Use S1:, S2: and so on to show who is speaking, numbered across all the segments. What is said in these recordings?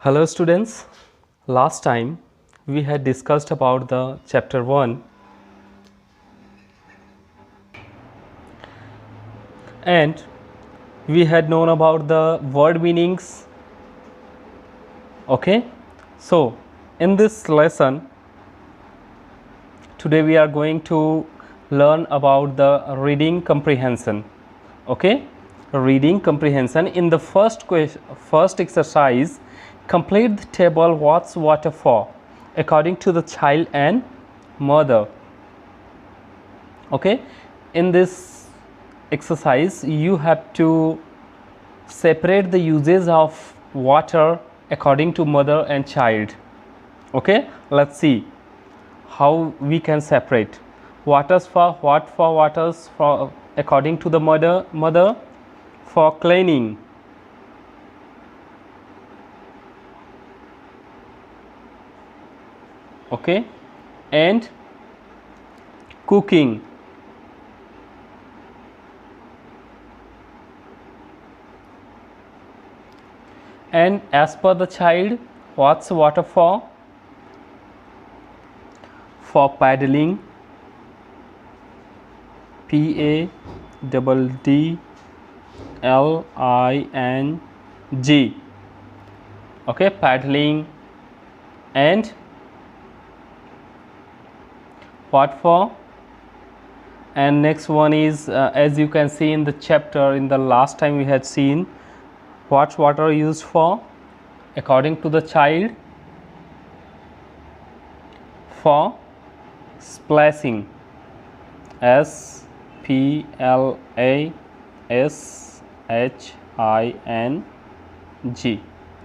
S1: Hello students, last time we had discussed about the chapter 1 and we had known about the word meanings. Okay, so in this lesson today we are going to learn about the reading comprehension. Okay, reading comprehension. In the first exercise, complete the table what's water for according to the child and mother. Okay, in this exercise you have to separate the uses of water according to mother and child. Okay, let's see how we can separate waters for what. For waters for according to the mother for cleaning, okay, and cooking, and as per the child what's water for paddling, PADDLING, okay, paddling. And what for? And next one is as you can see in the chapter, in the last time we had seen what's water used for according to the child, for splashing, SPLASHING,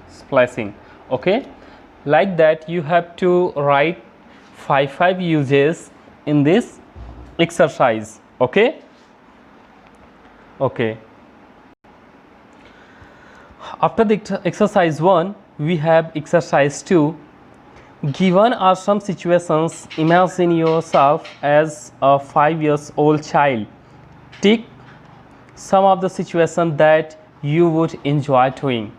S1: splashing. Okay, like that you have to write five uses in this exercise. Okay, after the exercise 1 we have exercise 2. Given are some situations, imagine yourself as a 5-year-old child. Tick some of the situations that you would enjoy doing.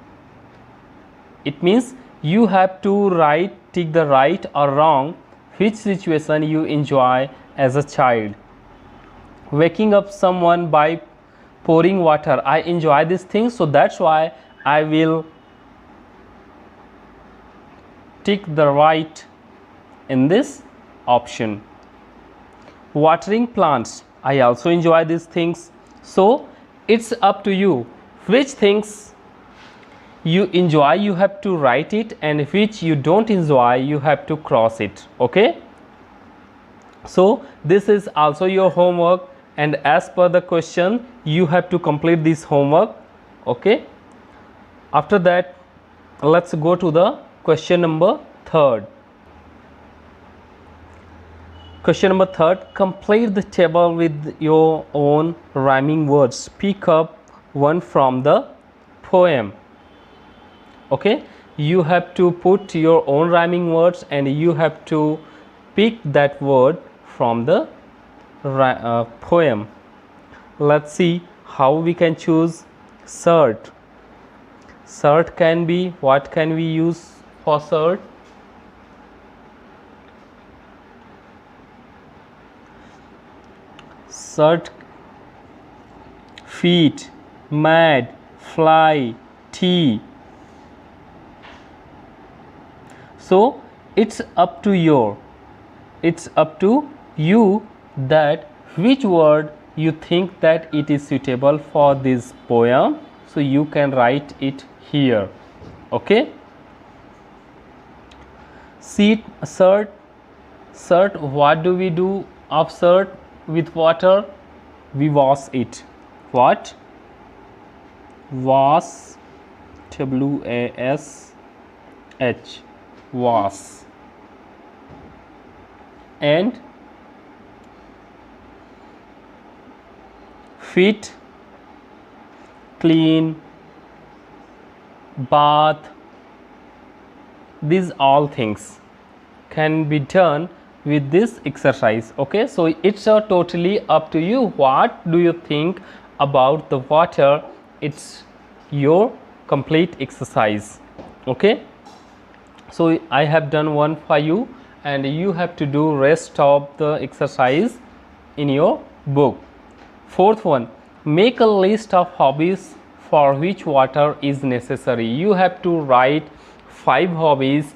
S1: It means you have to tick the right or wrong which situation you enjoy as a child. Waking up someone by pouring water, I enjoy this thing, so that's why I will tick the right in this option. Watering plants, I also enjoy these things, so it's up to you which things you enjoy you have to write it, and which you don't enjoy you have to cross it. Okay, so this is also your homework, and as per the question you have to complete this homework. Okay, after that let's go to the question number 3. Question number 3, complete the table with your own rhyming words. Pick up one from the poem. Okay, you have to put your own rhyming words and you have to pick that word from the poem. Let's see how we can choose. Shirt. Shirt can be, what can we use for shirt? Shirt, feet, mad, fly, tea. So it's up to you that which word you think that it is suitable for this poem, so you can write it here. Okay, shirt, what do we do of shirt with water? We wash it. What? Wash, WASH, wash. And feet, clean, bath. These all things can be done with this exercise. Okay, so it's totally up to you. What do you think about the water? It's your complete exercise. Okay, So I have done one for you, and you have to do rest of the exercise in your book. Fourth one, make a list of hobbies for which water is necessary. You have to write 5 hobbies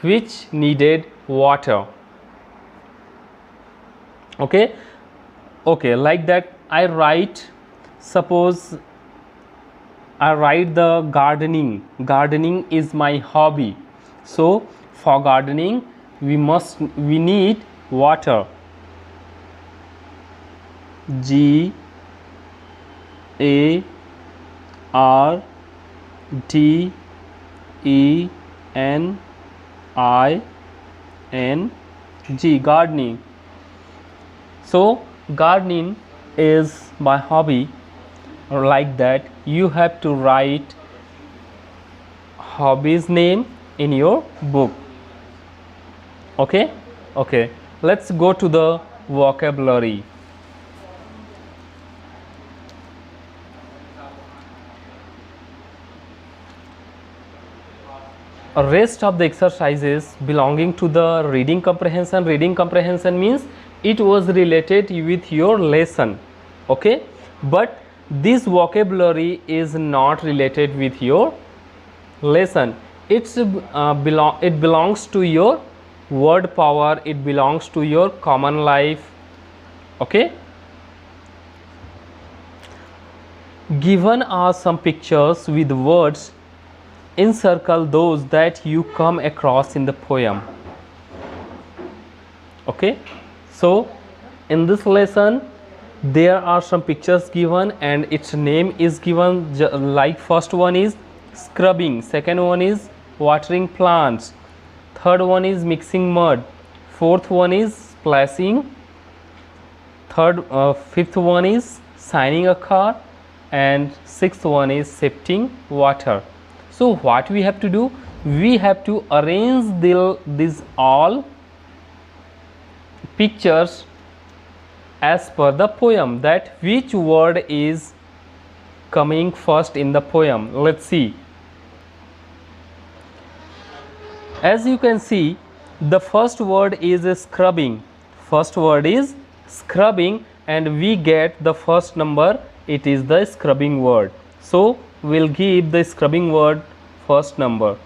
S1: which needed water. Okay, like that I write, suppose I write the gardening. Gardening is my hobby. So for gardening we need water. G A R D E N I N G, gardening. So gardening is my hobby. Like that you have to write hobbies name in your book. Okay, let's go to the vocabulary. Rest of the exercises belonging to the reading comprehension. Reading comprehension means it was related with your lesson. Okay, but this vocabulary is not related with your lesson. It belongs to your word power, it belongs to your common life. Okay, given are some pictures with words. Encircle those that you come across in the poem. Okay, so in this lesson there are some pictures given and its name is given, like first one is scrubbing, second one is watering plants, third one is mixing mud, fourth one is splashing, fifth one is signing a car, and sixth one is sifting water. So what we have to do, we have to arrange these all pictures as per the poem, that which word is coming first in the poem. Let's see. As you can see, the first word is scrubbing. First word is scrubbing, and we get the first number, it is the scrubbing word. So we'll give the scrubbing word first number.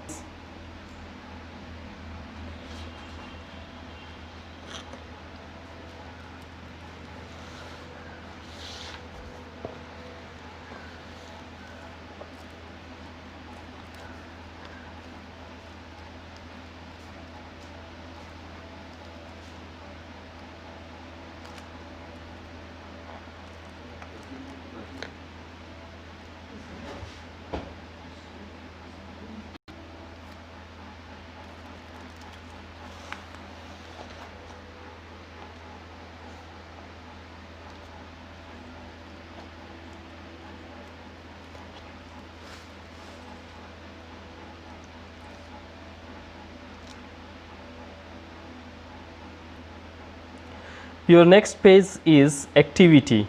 S1: Your next page is activity.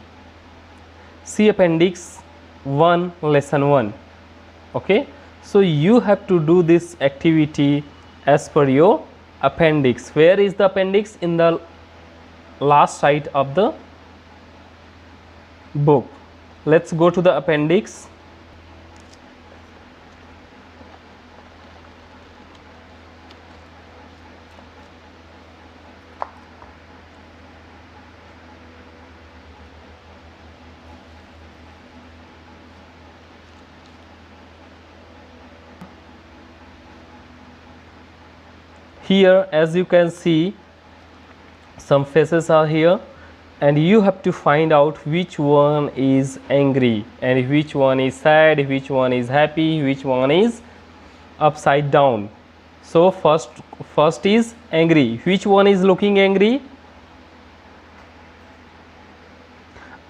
S1: See appendix 1 lesson 1. Okay, so you have to do this activity as per your appendix. Where is the appendix? In the last side of the book. Let's go to the appendix. Here, as you can see, some faces are here, and you have to find out which one is angry and which one is sad, which one is happy, which one is upside down. So first is angry. Which one is looking angry?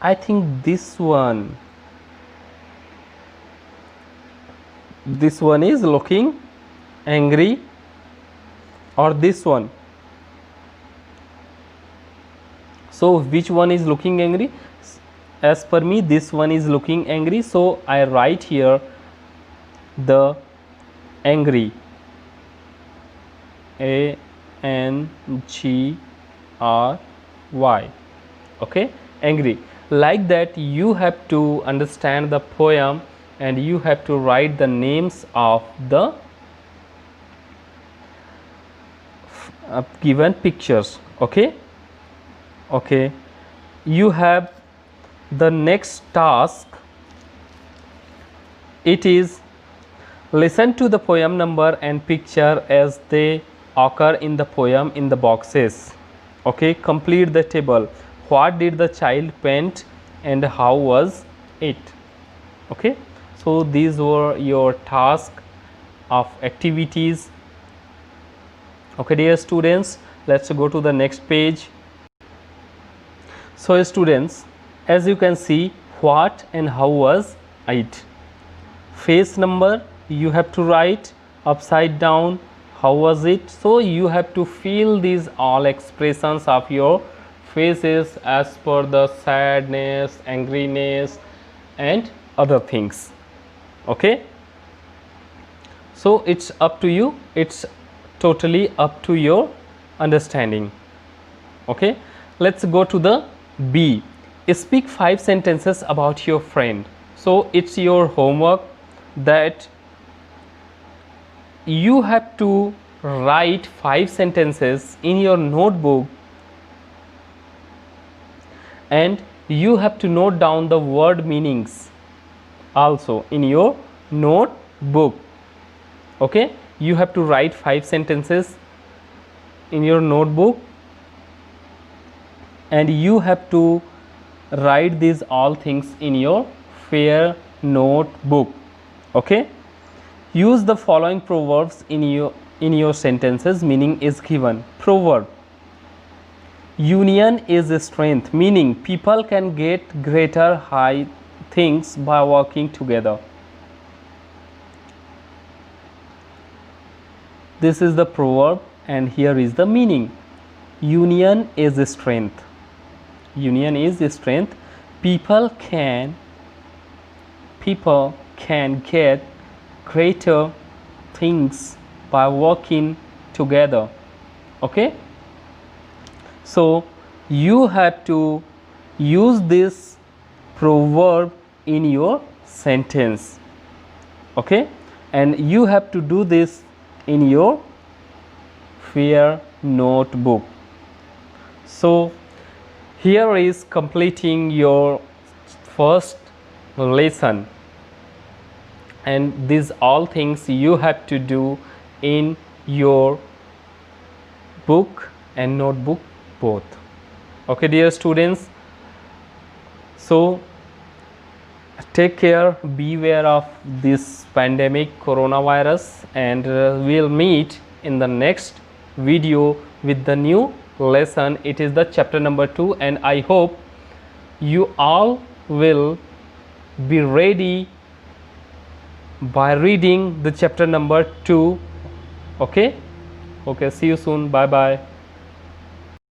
S1: I think this one. This one is looking angry, or this one. So which one is looking angry? As per me, this one is looking angry, so I write here the angry. A-N-G-R-Y. Okay, angry. Like that, you have to understand the poem and you have to write the names of the given pictures. Okay, you have the next task. It is listen to the poem number and picture as they occur in the poem in the boxes. Okay, complete the table. What did the child paint and how was it? Okay, so these were your task of activities. Okay, dear students, let's go to the next page. So students, as you can see, what and how was it. Face number you have to write upside down. How was it? So you have to feel these all expressions of your faces as per the sadness, angriness and other things. Okay, so it's up to you, it's totally up to your understanding. Okay, let's go to the B. Speak 5 sentences about your friend. So it's your homework that you have to write 5 sentences in your notebook and you have to note down the word meanings also in your notebook. Okay, you have to write 5 sentences in your notebook and you have to write these all things in your fair notebook. Okay, use the following proverbs in your sentences. Meaning is given. Proverb: union is strength, meaning people can get greater high things by working together. This is the proverb and here is the meaning. Union is strength. Union is strength. People can get greater things by working together. Okay, so you have to use this proverb in your sentence. Okay, and you have to do this in your fair notebook. So here is completing your first lesson, and these all things you have to do in your book and notebook both. Okay, dear students, so take care, beware of this pandemic coronavirus, and we'll meet in the next video with the new lesson. It is the chapter number 2 and I hope you all will be ready by reading the chapter number 2. Okay, see you soon. Bye bye.